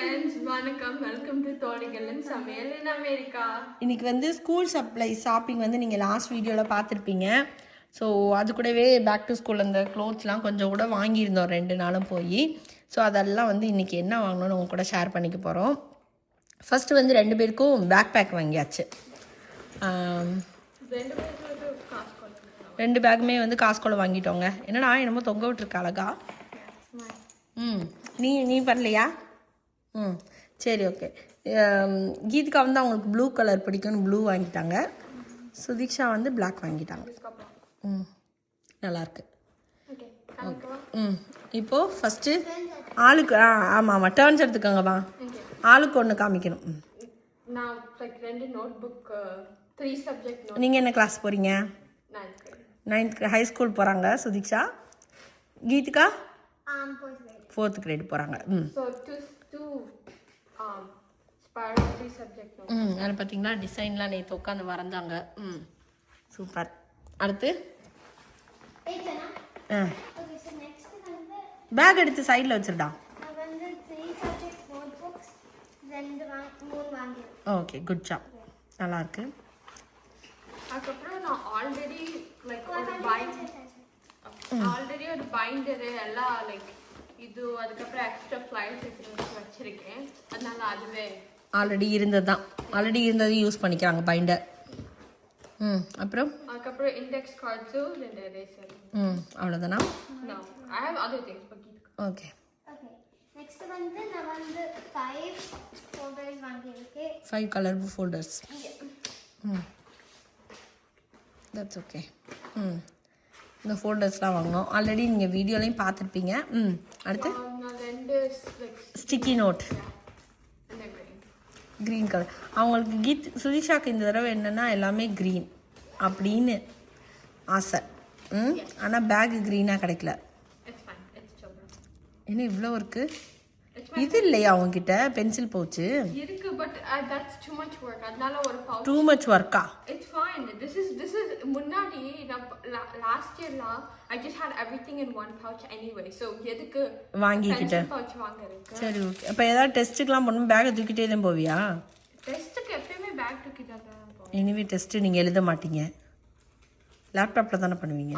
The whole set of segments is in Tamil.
ஃப்ரெண்ட்ஸ் வணக்கம் வெல்கம் டு தோழிகளின் சமையல் இன் அமெரிக்கா. இன்னைக்கு வந்து ஸ்கூல் சப்ளை ஷாப்பிங் வந்து நீங்கள் லாஸ்ட் வீடியோவில் பார்த்துருப்பீங்க. ஸோ அது கூடவே பேக் டு ஸ்கூல் அந்த க்ளோத்ஸ்லாம் கொஞ்சம் கூட வாங்கியிருந்தோம் 2 நாளும் போய். ஸோ அதெல்லாம் வந்து இன்றைக்கி என்ன வாங்கணும்னு உங்க கூட ஷேர் பண்ணிக்க போகிறோம். ஃபஸ்ட்டு வந்து 2 பேருக்கும் பேக் பேக் வாங்கியாச்சு. 2 பேக்குமே வந்து காஸ்கோல வாங்கிட்டோங்க. என்னடா என்னமோ தொங்க விட்டுருக்க அழகா. நீ பண்ணலையா? சரி, ஓகே. கீதிகா வந்து அவங்களுக்கு ப்ளூ கலர் பிடிக்கும்னு ப்ளூ வாங்கிட்டாங்க. சுதீக்ஷா வந்து பிளாக் வாங்கிட்டாங்க. நல்லாயிருக்கு. இப்போது ஃபஸ்ட்டு ஆளுக்கு ஆமாம் டேர்ன்ஸ் எடுத்துக்கோங்கப்பா. ஆளுக்கு ஒன்று காமிக்கணும். நீங்கள் என்ன கிளாஸ் போகிறீங்க? 9th ஹை ஸ்கூல் போகிறாங்க சுதீக்ஷா. கீதிகா 4th கிரேட் போகிறாங்க. அதில் பார்த்தீங்கன்னா டிசைன்லாம் நேற்று உட்காந்து வரைஞ்சாங்க. சூப்பர். அடுத்து பேக் எடுத்து சைடில் வச்சுருடா. Okay, good job. நல்லாயிருக்கு. அதுக்கப்புறம் நான் ஆல்ரெடி ஒரு பைண்டரு எல்லாம் லைக் இது அதுக்கப்புறம் எக்ஸ்ட்ரா ஃப்ளைட்ஸ் வச்சுருக்கேன். அதனால அதுவே ஆல்ரெடி இருந்தது யூஸ் பண்ணிக்கிறாங்க பைண்டர். அப்புறம் அதுக்கப்புறம் இண்டெக்ஸ் கார்ட்ஸும் 2 எரேசர். அவ்வளோதானா? No, I have other things but okay. Next வந்து நான் வந்து 5 ஃபோல்டர்ஸ் வாங்கியிருக்கேன். 5 கலர் ஃபோல்டர்ஸ். That's okay. இந்த ஃபோல்டர்ஸ்லாம் வாங்கினோம். ஆல்ரெடி நீங்கள் வீடியோலையும் பார்த்துருப்பீங்க. அடுத்து ஸ்டிக்கி நோட் க்ரீன் கலர். அவங்களுக்கு சுதீஷாக்கு இந்த தடவை என்னென்னா எல்லாமே க்ரீன் அப்படின்னு ஆசை. ஆனால் பேக் க்ரீனாக கிடைக்கல. என்ன இவ்வளோ இருக்குது? இது இல்லையா அவங்ககிட்ட பென்சில் பவுச்சு? இருக்கு but that's too much work. அதனால ஒரு pouch. Too much work. It's fine. This is முன்னாடி last year I just had everything in one pouch anyway. So எதுக்கு வாங்கிக்கிட்ட பவுச் வாங்குறீங்க? சரி, ஓகே. அப்ப ஏதாவது டெஸ்ட்டுக்குலாம் போணும் பேக் தூக்கிட்டே தான் போவியா? டெஸ்ட்டுக்கு எப்பவுமே பேக் தூக்கிட்டா தான் போவேன். எனிவே டெஸ்ட் நீங்க எழுத மாட்டீங்க. லேப்டாப்ல தானே பண்ணுவீங்க.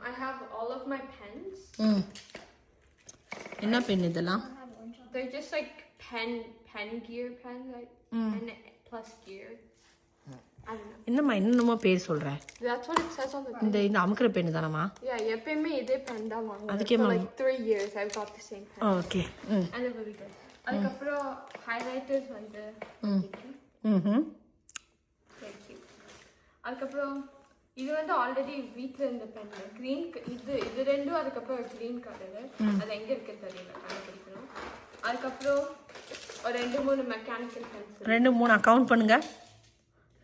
I have all of my pens. என்ன பென் இதெல்லாம்? They're just like pen gear pens, like pen plus gear. I don't know. என்னம்மா என்னமோ பேர் சொல்ற? That's what it says on the pen. இந்த அமுக்குற பென் தானமா? Yeah, எப்பவுமே இதே பென் தான் வாங்குவேன். அதுக்கே for like 3 years I've got the same pen. Okay. And they're really good. அதுக்கப்புறம் highlighters வந்து thank you. அதுக்கப்புறம் இது வந்து ஆல்ரெடி வீட்ல இருந்த பென் கிரீன் இது ரெண்டும். அதுக்கப்புறம் கிரீன் கலர் அது எங்க இருக்குன்னு தெரியல, கண்டுபிடிக்கணும். அதுக்கப்புறம் ஒரு 2-3 மெக்கானிக்கல் பென்சில். 2-3 அக்கவுண்ட் பண்ணுங்க.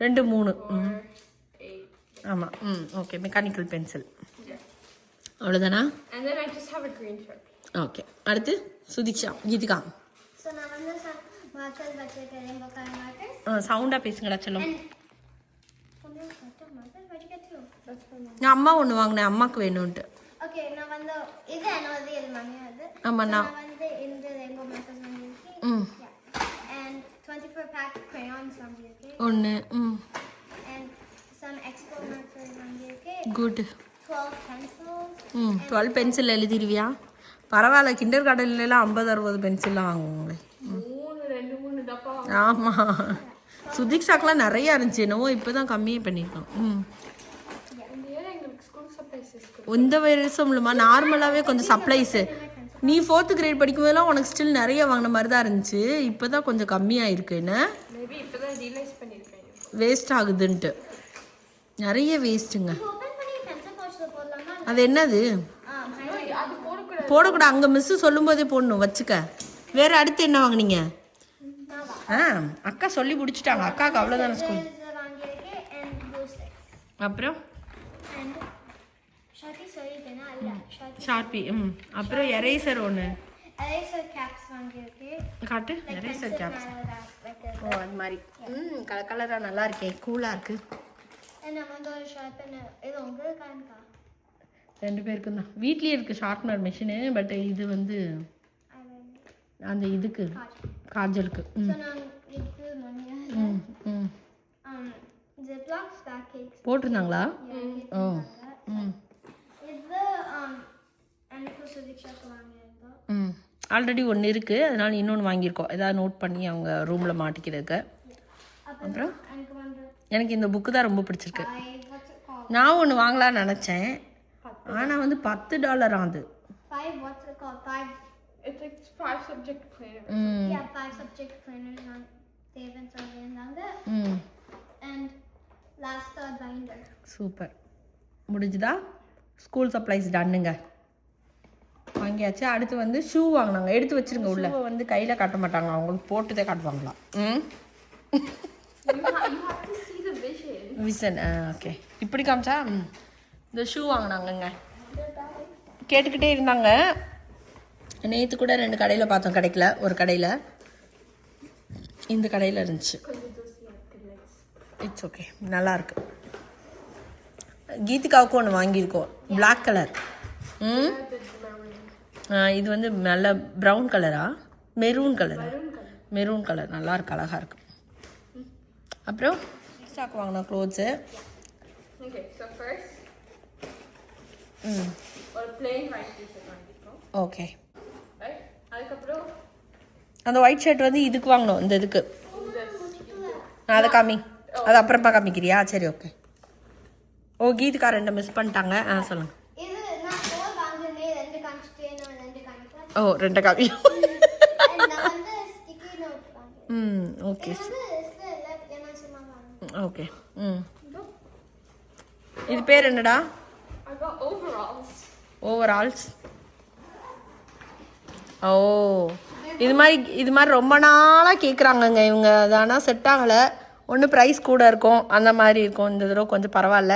2-3 ஆமா. Okay, mechanical pencil. அவ்வளவுதானா? And then I just have a green shirt. Okay. அடுத்து சுதீக்ஷா கீதிகா. சோ நான் வந்து மார்க்கர்ஸ் வச்சிருக்கேன். Rainbow colour markers. சவுண்டா பேசுங்கடா செல்லம். நான் அம்மா ஒன்று வாங்கினேன், அம்மாவுக்கு வேணும்ட்டு. ஓகே, நான் வந்து இது என்னது இது மம்மியோடது. ஆமாம், நான் வந்து இந்த ரெயின்போ மார்க்கர்ஸ் வாங்கியிருக்கேன். and 24 pack crayons வாங்கியிருக்கேன். ஒன்று. and some expo markers வாங்கியிருக்கேன். குட். 12 pencils. 12 பென்சில் எழுதிடுவியா? பரவாயில்ல, கிண்டர் கார்டன்லாம் 50-60 பென்சில்லாம் வாங்குவாங்களே. 2-3 டப்பா. ஆமாம், சுதீக்ஷாக்கெலாம் நிறையா இருந்துச்சு. என்னவோ இப்போ தான் கம்மியே பண்ணியிருக்கோம். இந்த வருஷம் இல்லைம்மா, நார்மலாகவே கொஞ்சம் சப்ளைஸு. நீ 4th கிரேட் படிக்கும்போதெல்லாம் உனக்கு ஸ்டில் நிறைய வாங்கின மாதிரி தான் இருந்துச்சு. இப்போ தான் கொஞ்சம் கம்மியாக இருக்கு. என்ன வேஸ்ட் ஆகுதுன்ட்டு நிறைய வேஸ்ட்டுங்க. அது என்னது? போடக்கூடாது. அங்கே மிஸ்ஸு சொல்லும் போதே போடணும். வச்சுக்க. வேற அடுத்து என்ன வாங்கினீங்க? அக்கா சொல்லி முடிச்சுட்டாங்க. அக்காவுக்கு அவ்வளோதானே ஸ்கூல். அப்புறம் ஷார்பி. அப்புறம் எரேசர் ஒன்று. எரேசர் கேப்ஸ் வாங்கியிருக்கேன். காட்டு. Eraser caps. ஓ, அது மாதிரி. கலராக நல்லா இருக்கே, கூலாக இருக்கு. நான் வந்து ஒரு ஷார்ப்பனர். இது உங்களுக்கு காண்கா? 2 பேருக்கும் தான். வீட்லேயே இருக்குது ஷார்ப்னர் மிஷினு. பட் இது வந்து அந்த இதுக்கு காஜலுக்கு ம் So now it's the money. ம் ம் Ziplocs, fat cakes. போட்டிருந்தாங்களா Yeah, ஓ ம் it's the Aniko Civic Shop வாங்கியிருந்தோம். ம் ஆல்ரெடி ஒன்று இருக்குது, அதனால இன்னொன்று வாங்கியிருக்கோம். ஏதாவது நோட் பண்ணி அவங்க ரூமில் மாட்டிக்கிறதுக்கு. அப்புறம் எனக்கு வந்து எனக்கு இந்த புக்கு தான் ரொம்ப பிடிச்சிருக்கு. what's it called? நான் ஒன்று வாங்கலாம்னு நினச்சேன், ஆனால் வந்து $10 அது. 5, what's it called? 5. It's like 5 subject planners. ம் Yeah, 5 subject planners on David சொல்லியிருந்தாங்க. ம் And last third binder. Super. முடிஞ்சுதா? ஸ்கூல் சப்ளைஸ் டன்னுங்க, வாங்கியாச்சு. அடுத்து வந்து ஷூ வாங்கினாங்க, எடுத்து வச்சிருங்க உள்ள. வந்து கையில் காட்ட மாட்டாங்க, அவங்களுக்கு போட்டுதே காட்டுவாங்களாம். ம் You have to see the vision. Vision okay, இப்படி காமிச்சா இந்த ஷூ வாங்கினாங்கங்க. கேட்டுக்கிட்டே இருந்தாங்க. நேற்று கூட 2 கடையில் பார்த்தோம், கிடைக்கல. ஒரு கடையில், இந்த கடையில் இருந்துச்சு. இட்ஸ் ஓகே, நல்லாயிருக்கு. கீதிகாவுக்கு ஒன்று வாங்கியிருக்கோம், பிளாக் கலர். ம் இது வந்து நல்ல ப்ரௌன் கலரா, மெரூன் கலரா? மெரூன் கலர், நல்லாயிருக்கு, அழகாக இருக்கு. அப்புறம் ஸ்டாக் வாங்கினோம் க்ளோத்ஸு. Okay, so first, ம் ஒரு plain white t-shirt வாங்கிட்டோம். ஓகே. Right? அதுக்கப்புறம் அந்த ஒயிட் ஷர்ட் வந்து இதுக்கு வாங்கினோம், இந்த இதுக்கு. அதை காமி, அது அப்புறமா காமிக்கிறியா? சரி ஓகே. ஓ கீதுக்கா 2 மிஸ் பண்ணிட்டாங்க. சொல்லுங்க. இது நான் 4 வாங்கினேன், 2 காமிச்சிட்டேன், நான் 2 காமிக்கிறேன். ஓ 2 காமி. நான் வந்து ஸ்டிக்கி நோட் வாங்கினேன். ம் ஓகே இது வந்து ஸ்டில் என்ன சும்மா வாங்கினேன். ஓகே. ம் இது பேர் என்னடா? I got overalls. ஓவரால்ஸ். ஓ இது மாதிரி ரொம்ப நாளாக கேட்குறாங்கங்க இவங்க. அது ஆனால் செட் ஆகலை. ஒன்று ப்ரைஸ் கூட இருக்கும், அந்த மாதிரி இருக்கும். இந்த தடவை கொஞ்சம் பரவாயில்ல,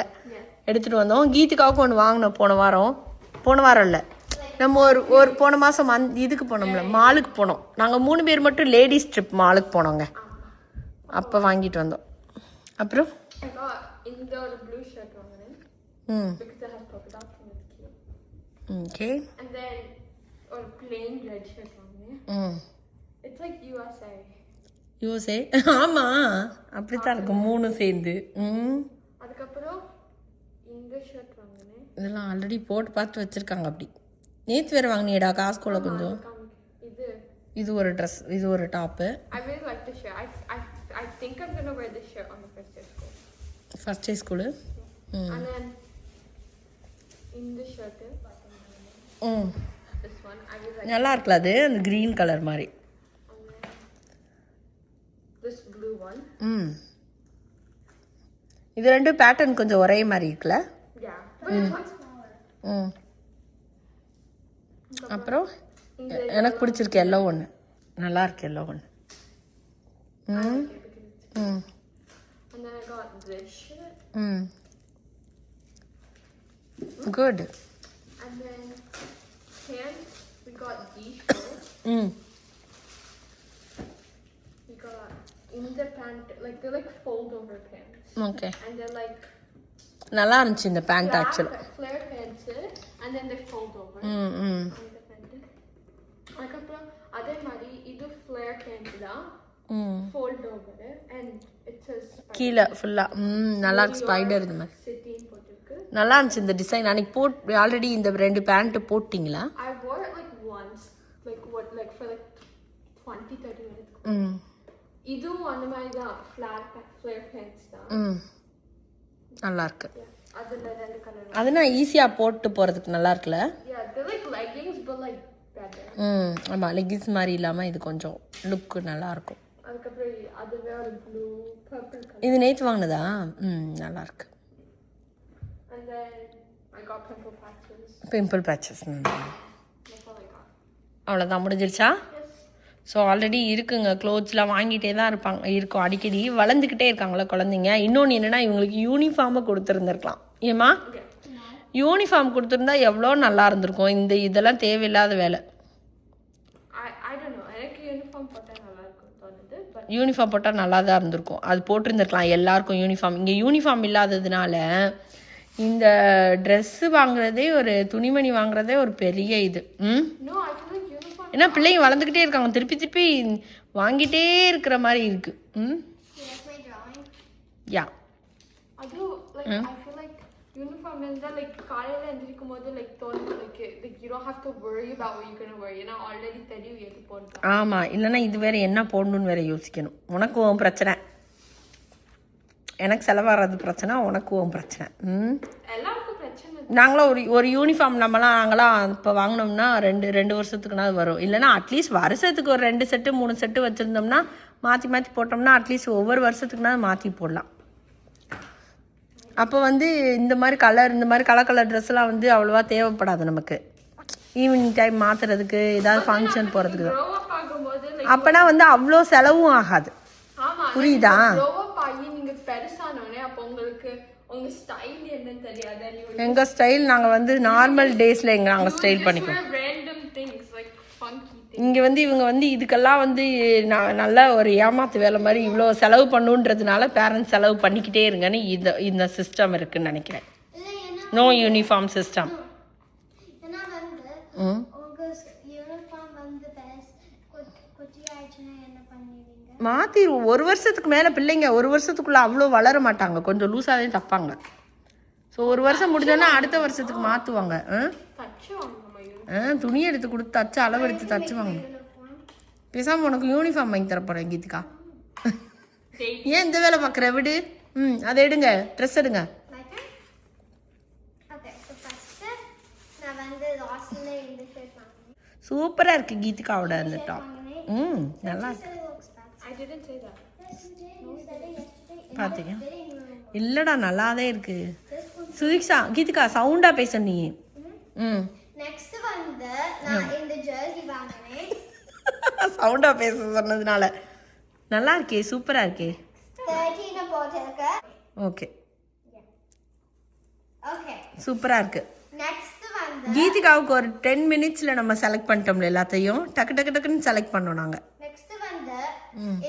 எடுத்துகிட்டு வந்தோம். கீதுக்காவுக்கும் ஒன்று வாங்கினோம் போன வாரம் இல்லை, நம்ம ஒரு போன மாதம் இதுக்கு போனோம்ல, மாலுக்கு போனோம். நாங்கள் 3 பேர் மட்டும் லேடிஸ் ட்ரிப் மாலுக்கு போனோங்க, அப்போ வாங்கிட்டு வந்தோம். அப்புறம் I got இந்த ஒரு blue shirt வாங்கினேன். ம் Because it has polka dots and it's cute. Okay. And then ஒரு plain red shirt வாங்கினேன். ம் It's like USA. யூஎஸ்ஏ. ஆமாம், அப்படித்தான் இருக்கும் 3 சேர்ந்து. ம் அதுக்கப்புறம் இந்த ஷர்ட் வாங்கினேன். இதெல்லாம் ஆல்ரெடி போட்டு பார்த்து வச்சுருக்காங்க. அப்படி நேற்று வேறு வாங்கினியடா காஸ்கோவில் கொஞ்சம். இது ஒரு ட்ரெஸ், இது ஒரு top. I really like this shirt. I think I'm gonna wear this shirt on the first day of school. First day school. And then இந்த ஷர்ட், ம் this one I really like. நல்லா இருக்குல்ல அது, அந்த க்ரீன் கலர் மாதிரி. This blue one. ம் இது 2 பேட்டர்ன் கொஞ்சம் ஒரே மாதிரி இருக்குல்ல. Yeah. But this one's smaller. ம் அப்புறம் எனக்கு பிடிச்சிருக்கு எல்லோ ஒன்று, நல்லா இருக்கு எல்லோ ஒன்று. ம் ம் And then I got this shirt. ம் good. And then pants, we got these shorts. ம் We got in the pant, like they're like fold over pants. Okay. And they're like நல்லா இருந்துச்சு இந்த பேண்ட் ஆக்சுவலாக. flare pants, and then they fold over. ம் ம் அந்த pant. அதுக்கப்புறம் அதே மாதிரி இது flare pants தான், ம் fold over, and it says கீழே ஃபுல்லாக. நல்லா இருக்கு, ஸ்பைடர் இது மாதிரி sitting போட்டிருக்கு. நல்லா இருந்துச்சு இந்த டிசைன். அன்றைக்கி ஆல்ரெடி இந்த 2 பேண்ட்டு போட்டிங்களா? I wore it like once, like for like 20-30 minutes. ம் இதுவும் அந்த மாதிரி தான், flare pants தான். ம் நல்லா இருக்கு. அதுல 2 கலர். அது நான் ஈஸியாக போட்டு போகிறதுக்கு நல்லா இருக்குல்ல. Yeah, they're like leggings but like better. ம் ஆமாம், லெகின்ஸ் மாதிரி இல்லாமல் இது கொஞ்சம் லுக்கு நல்லாயிருக்கும். அதுக்கப்புறம் அது வேற blue purple color. இது நேற்று வாங்கினதா? நல்லா இருக்கு. And then I got pimple patches. Pimple patches. That's all I got. அவ்வளோதான், முடிஞ்சிருச்சா? Yes. ஸோ ஆல்ரெடி இருக்குங்க, க்ளோத்ஸ்லாம் வாங்கிட்டே தான் இருக்கும் அடிக்கடி. வளர்ந்துக்கிட்டே இருக்காங்களா குழந்தைங்க. இன்னொன்று என்னென்னா, இவங்களுக்கு யூனிஃபார்மை கொடுத்துருந்துருக்கலாம். ஏம்மா யூனிஃபார்ம் கொடுத்துருந்தா எவ்வளோ நல்லா இருந்திருக்கும். இதெல்லாம் தேவையில்லாத வேலை. I don't know. எனக்கு யூனிஃபார்ம் போட்டா நல்லா இருக்கும் தோணுது. But யூனிஃபார்ம் போட்டால் நல்லா தான் இருந்திருக்கும். அது போட்டிருந்துருக்கலாம் எல்லாருக்கும் யூனிஃபார்ம். இங்கே யூனிஃபார்ம் இல்லாததுனால இந்த ட்ரெஸ்ஸு வாங்குறதே, ஒரு துணிமணி வாங்குறதே ஒரு பெரிய இது. no, I feel like uniform ஏன்னா பிள்ளைங்க வளர்ந்துக்கிட்டே இருக்காங்க, திருப்பி திருப்பி வாங்கிட்டே இருக்கிற மாதிரி இருக்கு. That's my drawing. யா அதுவும் like I feel like uniform இருந்தா like காலையில எந்திரிக்கும் போது like தோணும் like you don't have to worry about what you're gonna wear. ஏன்னா ஆல்ரெடி தெரியும் எது போடணும். ஆமாம், இல்லைன்னா இது வேற என்ன போடணும்னு வேற யோசிக்கணும். உனக்கு உன் பிரச்சனை, எனக்கு செலவாகிறது பிரச்சனை, உனக்கு உன் பிரச்சனை. எல்லாருக்கும் பிரச்சனை. நாங்களாம் ஒரு யூனிஃபார்ம் நாங்களாம் இப்போ வாங்கினோம்னா ரெண்டு வருஷத்துக்குனா வரும். இல்லைன்னா அட்லீஸ்ட் வருஷத்துக்கு ஒரு 2 செட்டு 3 செட்டு வச்சுருந்தோம்னா மாற்றி போட்டோம்னா அட்லீஸ்ட் ஒவ்வொரு வருஷத்துக்குனா மாற்றி போடலாம். அப்போ வந்து இந்த மாதிரி கலர் ட்ரெஸ்லாம் வந்து அவ்வளோவா தேவைப்படாது நமக்கு. ஈவினிங் டைம் மாற்றுறதுக்கு, ஏதாவது ஃபங்க்ஷன் போகிறதுக்கு தான். grow up ஆகும்போது அப்போனா வந்து அவ்வளோ செலவும் ஆகாது. ஆமா, புரியுதா? grow up ஆகி நீங்க பெருசானோனே அப்போ உங்களுக்கு உங்க ஸ்டைல் என்னன்னு தெரியாது. எங்கள் ஸ்டைல் நாங்கள் வந்து நார்மல் டேஸில் நாங்கள் ஸ்டைல் பண்ணிப்போம். random things like funky things. இங்கே வந்து இவங்க வந்து இதுக்கெல்லாம் வந்து நல்லா ஒரு ஏமாத்து வேலை மாதிரி இவ்வளோ செலவு பண்ணுன்றதுனால பேரண்ட்ஸ் செலவு பண்ணிக்கிட்டே இருங்கன்னு இந்த சிஸ்டம் இருக்குன்னு நினைக்கிறேன். No uniform system. ஏன்னா வந்து உங்க யூனிஃபார்ம் வந்து குட்டி ஆயிடுச்சுன்னா என்ன பண்ணுவீங்க? மாற்றிடுவோம். ஒரு வருஷத்துக்கு மேலே பிள்ளைங்க ஒரு வருஷத்துக்குள்ளே அவ்வளோ வளர மாட்டாங்க, கொஞ்சம் லூஸாகவே தப்பாங்க. ஸோ ஒரு வருஷம் முடிஞ்சோன்னா அடுத்த வருஷத்துக்கு மாற்றுவாங்க. துணி எடுத்து கொடுத்து தச்சு அளவு எடுத்து தச்சுவாங்க. பேசாமல் உனக்கு யூனிஃபார்ம் வாங்கி தரப்போகிறேன் கீதிகா. ஏன் இந்த வேலை பார்க்குற, விடு. அதை எடுங்க, ட்ரெஸ் எடுங்க. சூப்பராக இருக்குது கீதிகாவோட அந்த டாப். நல்லா இருக்கு. பார்த்தீங்க? இல்லைடா, நல்லாவே இருக்கு. சுதிக்ஷா, கீதிகா சவுண்டாக பேச நீ. நெக்ஸ்ட் வந்து நான் இந்த ஜெர்சி வாங்குனேன். சவுண்டாக பேச சொன்னதுனால. நல்லா இருக்கே, சூப்பராக இருக்கே. 13 போட்டிருக்கேன். ஓகே ஓகே, சூப்பராக இருக்கு. நெக்ஸ்ட் வந்து கீதிகாவுக்கு ஒரு 10 மினிட்ஸில் நம்ம செலக்ட் பண்ணிட்டோம்ல எல்லாத்தையும். டக்குன்னு செலக்ட் பண்ணோம் நாங்கள். நெக்ஸ்ட் வந்து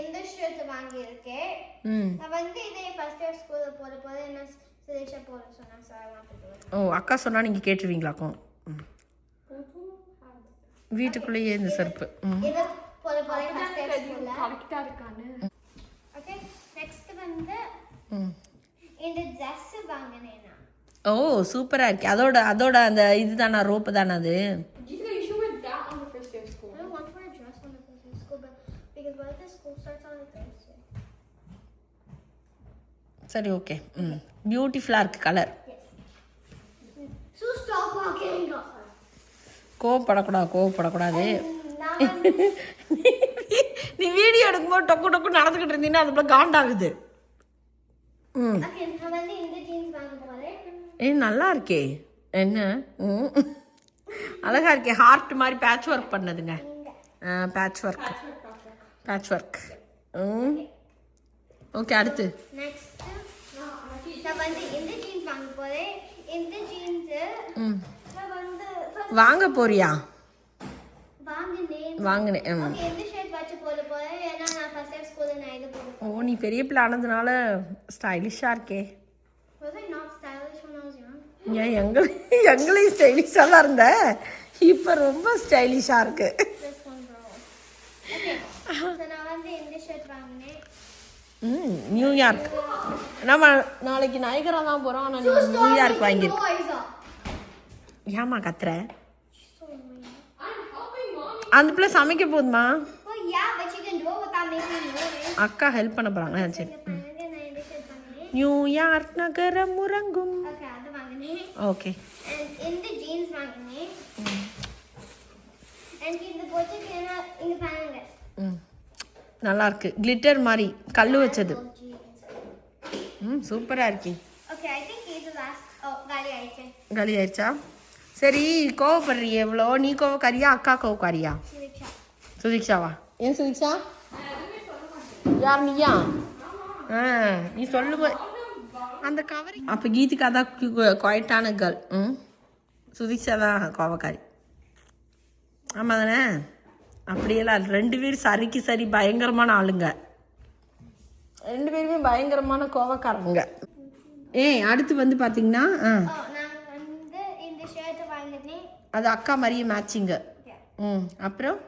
இந்த ஷர்ட் வாங்கியிருக்கேன். நான் வந்து இதே ஃபர்ஸ்ட் இயர் ஸ்கூல்ல போற என்ன செலக்ஷன் போட சொன்னா சார் வாங்கிட்டு. ஓ, அக்கா சொன்னா நீங்கள் கேட்டுருவீங்களாக்கும். வீட்டுக்குள்ளேயே இந்த செருப்பு. இது போற ஃபர்ஸ்ட் இயர் ஸ்கூல்ல கரெக்ட்டா இருக்கானே. ஓகே, நெக்ஸ்ட் வந்து இந்த Dress வாங்குனேன். ஓ, சூப்பராக இருக்கு. அதோட அந்த இதுதானா, ரோப்பு தானே அது? You should wear that on the first day of school. I don't want to wear a dress on the first day of school, but because what if the school starts on a Thursday? சரி, ஓகே. பியூட்டிஃபுல்லாக இருக்குது கலர். So stop walking. கோவப்படக்கூடாது. நீ வீடியோ எடுக்கும்போது டொக்கு நடந்துக்கிட்டு இருந்தீங்கன்னா அது போல காண்டாகுது. Okay, நான் வந்து இந்த ஜீன்ஸ் வாங்க போறேன். நல்லா இருக்கே. என்ன அழகா இருக்கே. ஹார்ட் மாதிரி பேட்ச் ஒர்க் பண்ணதுங்க. Patch work. ஓகே, அடுத்து நெக்ஸ்ட் நான் வந்து இந்த ஜீன்ஸ் வாங்க போறேன். இந்த ஜீன்ஸ் நான் வந்து வாங்க போறியா? வாங்குனேன். ஓகே, இந்த ஷர்ட் வச்சு போட போறேன். ஏன்னா நான் ஃபர்ஸ்ட் இயர் ஸ்கூல்ல நான் இது போட போறேன். ஓ, நீ பெரிய பிள்ளை ஆனதுனால ஸ்டைலிஷாக இருக்கே. Was I not stylish when I was young? ஏன் எங்களையும் ஸ்டைலிஷாக தான் இருந்த, இப்போ ரொம்ப ஸ்டைலிஷாக இருக்கு. This one girl. Okay, so நான் வந்து இந்த ஷர்ட் வாங்குனேன். நியூயார்க். நம்ம நாளைக்கு நயகரா தான் போகிறோம். ஆனால் நீங்கள் நியூயார்க் வாங்கியிருக்கோம். ஏமா கத்துற? அந்த பிள்ளை சமைக்க போதுமா? Oh yeah, but you can do it without making noise. அக்கா ஹெல்ப் பண்ண போகிறாங்க. சரி. நான் இந்த ஷர்ட் வாங்குனேன். நியூயார்க் நகரம் உறங்கும். Okay, அது வாங்குனேன். ஓகே. And இந்த ஜீன்ஸ் வாங்குனேன். And இந்த போட்டுக்கேனா இங்க பாருங்க. நல்லா இருக்கு. கிளிட்டர் மாதிரி கல்லு வச்சது. சூப்பராக இருக்கே. Okay, I think இது last. Oh, காலி ஆயிடுச்சா? சரி, கோவப்படுறிய எவ்வளோ? நீ கோவக்காரியா, அக்கா கோவக்காரியா? சுதிக்ஷாவா? ஏன் சுதிக்ஷா? யார், நீயா? நீ சொல்லுவ அந்த கவரிங். அப்போ கீதிகா தான் குவைட்டான கேர்ள். சுதிக்ஷா தான் கோவக்காரி. ஆமாம் தானே? அப்படியெல்லாம் 2 பேரும் சரிக்கு சரி பயங்கரமான ஆளுங்க. 2 பேருமே பயங்கரமான கோவக்காரங்க. அடுத்து வந்து பார்த்தீங்கன்னா அது அக்கா மாதிரியே மேட்சிங்க. அப்புறம்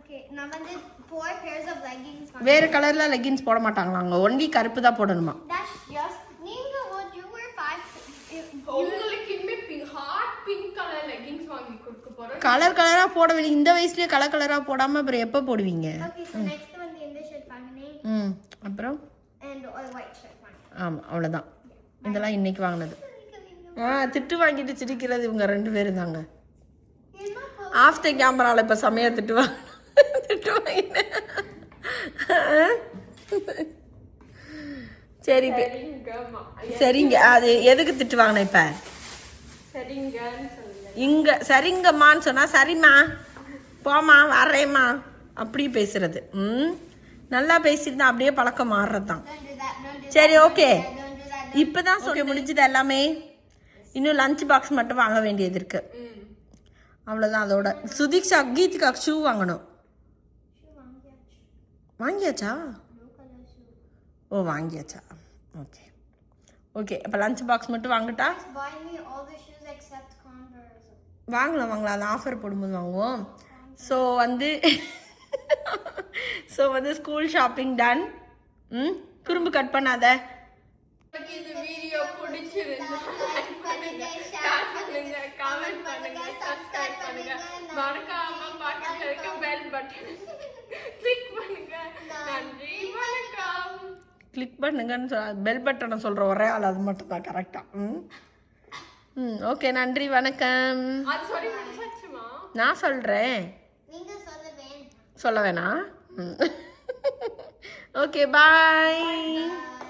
ஓகே நான் வந்து 4 pairs of leggings வேறு கலரில் லெகின்ஸ் போட மாட்டாங்களா அங்கே ஒன்லி கருப்பு தான் போடணுமா? that's just நீங்க what you wear 5 உங்களுக்கு இனிமே ஹாட் பிங்க் கலர் லெகிங்ஸ் வாங்கி கொடுக்க போறேன். கலராக போடவில்லை இந்த வயசுலேயே கலராக போடாமல் அப்புறம் எப்போ போடுவீங்க? okay so next வந்து இந்த ஷர்ட் வாங்குனேன் அப்புறம் and a white shirt வாங்குனேன். ஆமாம் அவ்வளோதான். இதெல்லாம் இன்னைக்கு வாங்கினது. திட்டு வாங்கிட்டு சிரிக்கிறது இவங்க 2 பேரும் தாங்க. ஆஃப் த கேமராவில் இப்போ செமையாக திட்டு வாங்கினேன். சரி சரிங்கம்மா. சரிங்க. அது எதுக்கு திட்டு வாங்கினேன் இப்போ? சரிங்கன்னு சொல்லுங்க. இங்கே சரிங்கம்மான்னு சொன்னால் சரிம்மா போம்மா வரேம்மா அப்படி பேசுறது. நல்லா பேசியிருந்தா அப்படியே பழக்கம் மாறுறது தான். Don't do that, don't do சரி ஓகே don't do that. இப்போ தான் சொல்லி முடிஞ்சது எல்லாமே. இன்னும் லஞ்ச் பாக்ஸ் மட்டும் வாங்க வேண்டியது இருக்கு. அவ்வளோதான். அதோட சுதீக்ஷா கீதிகா ஷூ வாங்கணும். வாங்கியாச்சா? ஓ வாங்கியாச்சா? ஓகே ஓகே அப்போ லஞ்ச் பாக்ஸ் மட்டும் வாங்கிட்டா? Just buy me all the shoes except Converse. வாங்கலாம் அந்த ஆஃபர் போடும்போது வாங்குவோம். ஸோ வந்து ஸ்கூல் ஷாப்பிங் டன். குறும்பு கட் பண்ணாத. உங்களுக்கு இந்த வீடியோ பிடிச்சிருந்தா லைக் பண்ணுங்க, ஷேர் பண்ணுங்க, கமெண்ட் பண்ணுங்க, சப்ஸ்கிரைப் பண்ணுங்க. மறக்காம பக்கத்துல இருக்க பெல் பட்டன் கிளிக் பண்ணுங்க. நன்றி வணக்கம். கிளிக் பண்ணுங்கன்னு பெல் பட்டனை சொல்கிற ஒரே ஆள் அது மட்டும் தான் கரெக்டாக. ஓகே நன்றி வணக்கம். அது சொல்லி முடிச்சாச்சுமா? நான் சொல்கிறேன். நீங்க சொல்ல வேண்டாம். சொல்ல வேணாம். Okay bye. Bye.